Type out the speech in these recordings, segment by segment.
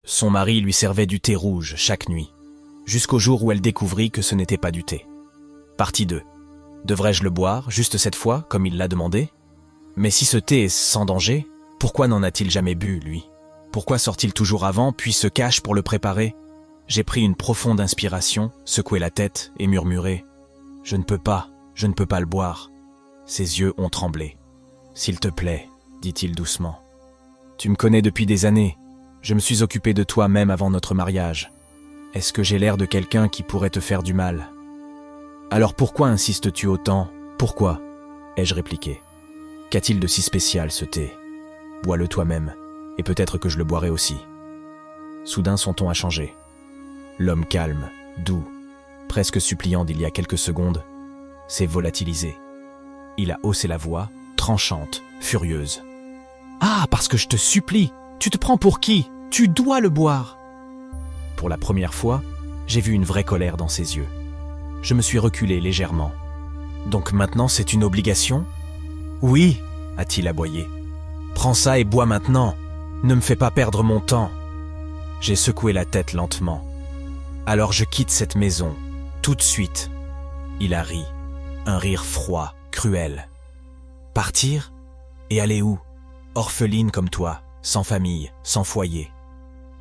Son mari lui servait du thé rouge chaque nuit, jusqu'au jour où elle découvrit que ce n'était pas du thé. Partie 2. Devrais-je le boire, juste cette fois, comme il l'a demandé? Mais si ce thé est sans danger, pourquoi n'en a-t-il jamais bu, lui? Pourquoi sort-il toujours avant, puis se cache pour le préparer? J'ai pris une profonde inspiration, secoué la tête et murmuré « Je ne peux pas le boire ». Ses yeux ont tremblé. « S'il te plaît », dit-il doucement. « Tu me connais depuis des années. Je me suis occupé de toi même avant notre mariage. Est-ce que j'ai l'air de quelqu'un qui pourrait te faire du mal? Alors pourquoi insistes-tu autant? Pourquoi? Ai-je répliqué. Qu'a-t-il de si spécial ce thé? Bois-le toi-même, et peut-être que je le boirai aussi. Soudain son ton a changé. L'homme calme, doux, presque suppliant d'il y a quelques secondes, s'est volatilisé. Il a haussé la voix, tranchante, furieuse. « Ah, parce que je te supplie! Tu te prends pour qui? Tu dois le boire !» Pour la première fois, j'ai vu une vraie colère dans ses yeux. Je me suis reculé légèrement. « Donc maintenant c'est une obligation? »« Oui, » a-t-il aboyé. « Prends ça et bois maintenant. Ne me fais pas perdre mon temps. » J'ai secoué la tête lentement. « Alors je quitte cette maison, tout de suite. » Il a ri, un rire froid, cruel. « Partir? Et aller où? Orpheline comme toi, sans famille, sans foyer.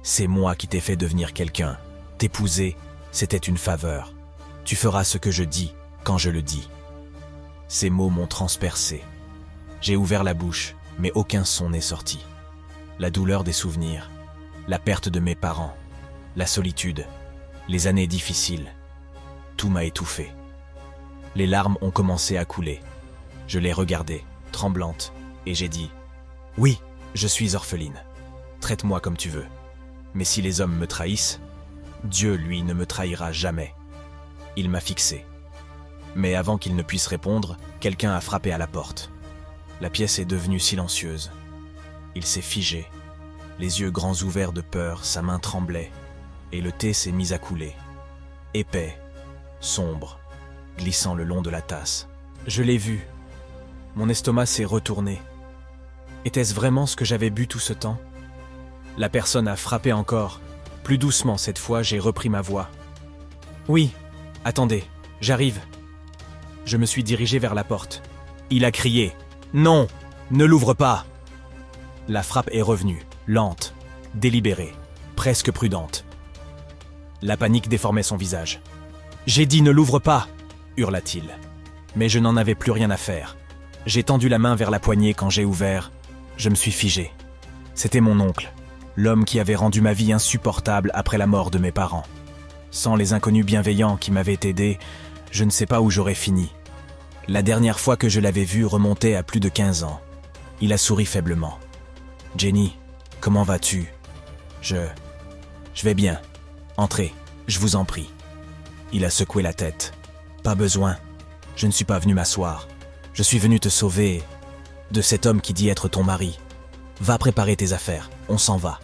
C'est moi qui t'ai fait devenir quelqu'un. T'épouser, c'était une faveur. Tu feras ce que je dis, quand je le dis. » Ces mots m'ont transpercé. J'ai ouvert la bouche, mais aucun son n'est sorti. La douleur des souvenirs, la perte de mes parents, la solitude, les années difficiles, tout m'a étouffé. Les larmes ont commencé à couler. Je l'ai regardée, tremblante, et j'ai dit « Oui, je suis orpheline. Traite-moi comme tu veux. Mais si les hommes me trahissent, Dieu, lui, ne me trahira jamais. » Il m'a fixé. Mais avant qu'il ne puisse répondre, quelqu'un a frappé à la porte. La pièce est devenue silencieuse. Il s'est figé, les yeux grands ouverts de peur, sa main tremblait, et le thé s'est mis à couler. Épais, sombre, glissant le long de la tasse. Je l'ai vu. Mon estomac s'est retourné. Était-ce vraiment ce que j'avais bu tout ce temps? La personne a frappé encore. Plus doucement cette fois, j'ai repris ma voix. « Oui, attendez, j'arrive. » Je me suis dirigé vers la porte. Il a crié « Non, ne l'ouvre pas !» La frappe est revenue, lente, délibérée, presque prudente. La panique déformait son visage. « J'ai dit ne l'ouvre pas !» hurla-t-il. Mais je n'en avais plus rien à faire. J'ai tendu la main vers la poignée quand j'ai ouvert. Je me suis figé. C'était mon oncle, l'homme qui avait rendu ma vie insupportable après la mort de mes parents. Sans les inconnus bienveillants qui m'avaient aidé, je ne sais pas où j'aurais fini. La dernière fois que je l'avais vu remontait à plus de 15 ans. Il a souri faiblement. « Jenny, comment vas-tu? »« Je vais bien. Entrez, je vous en prie. » Il a secoué la tête. « Pas besoin. Je ne suis pas venu m'asseoir. Je suis venu te sauver de cet homme qui dit être ton mari. Va préparer tes affaires, on s'en va. »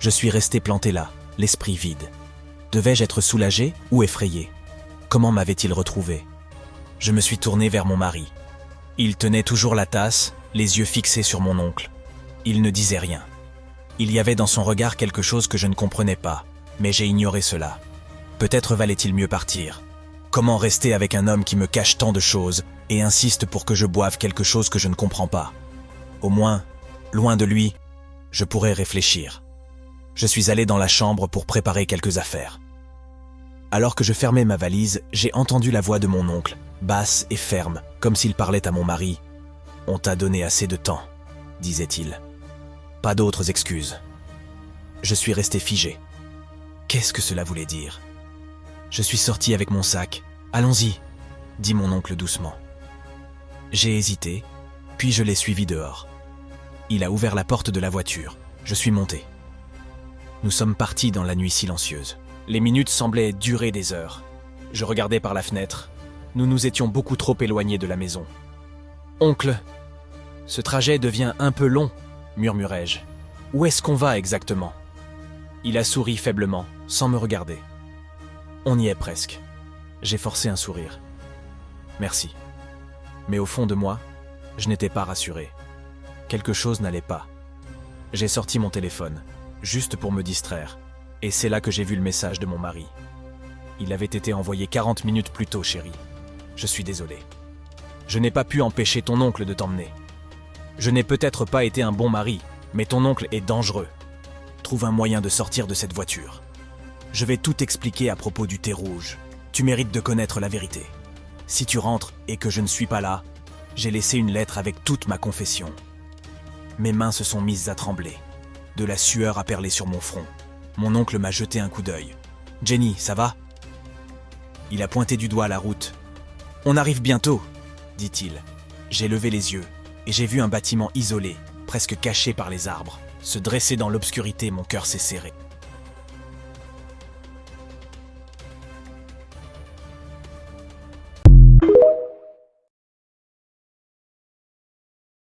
Je suis resté planté là, l'esprit vide. Devais-je être soulagé ou effrayé? Comment m'avait-il retrouvé? Je me suis tourné vers mon mari. Il tenait toujours la tasse, les yeux fixés sur mon oncle. Il ne disait rien. Il y avait dans son regard quelque chose que je ne comprenais pas, mais j'ai ignoré cela. Peut-être valait-il mieux partir. Comment rester avec un homme qui me cache tant de choses et insiste pour que je boive quelque chose que je ne comprends pas? Au moins, loin de lui, je pourrais réfléchir. Je suis allé dans la chambre pour préparer quelques affaires. Alors que je fermais ma valise, j'ai entendu la voix de mon oncle, basse et ferme, comme s'il parlait à mon mari. « On t'a donné assez de temps », disait-il. « Pas d'autres excuses. » Je suis resté figé. Qu'est-ce que cela voulait dire? Je suis sorti avec mon sac. « Allons-y », dit mon oncle doucement. J'ai hésité, puis je l'ai suivi dehors. Il a ouvert la porte de la voiture. Je suis monté. Nous sommes partis dans la nuit silencieuse. Les minutes semblaient durer des heures. Je regardais par la fenêtre. Nous nous étions beaucoup trop éloignés de la maison. « Oncle, ce trajet devient un peu long, » murmurai-je. « Où est-ce qu'on va exactement ?» Il a souri faiblement, sans me regarder. « On y est presque. » J'ai forcé un sourire. « Merci. » Mais au fond de moi, je n'étais pas rassuré. Quelque chose n'allait pas. J'ai sorti mon téléphone. juste pour me distraire. Et c'est là que j'ai vu le message de mon mari. Il avait été envoyé 40 minutes plus tôt, chérie. Je suis désolé. Je n'ai pas pu empêcher ton oncle de t'emmener. Je n'ai peut-être pas été un bon mari, mais ton oncle est dangereux. Trouve un moyen de sortir de cette voiture. Je vais tout expliquer à propos du thé rouge. Tu mérites de connaître la vérité. Si tu rentres et que je ne suis pas là, j'ai laissé une lettre avec toute ma confession. Mes mains se sont mises à trembler. De la sueur a perlé sur mon front. Mon oncle m'a jeté un coup d'œil. « Jenny, ça va ?» Il a pointé du doigt la route. « On arrive bientôt !» dit-il. J'ai levé les yeux et j'ai vu un bâtiment isolé, presque caché par les arbres. Se dresser dans l'obscurité, mon cœur s'est serré.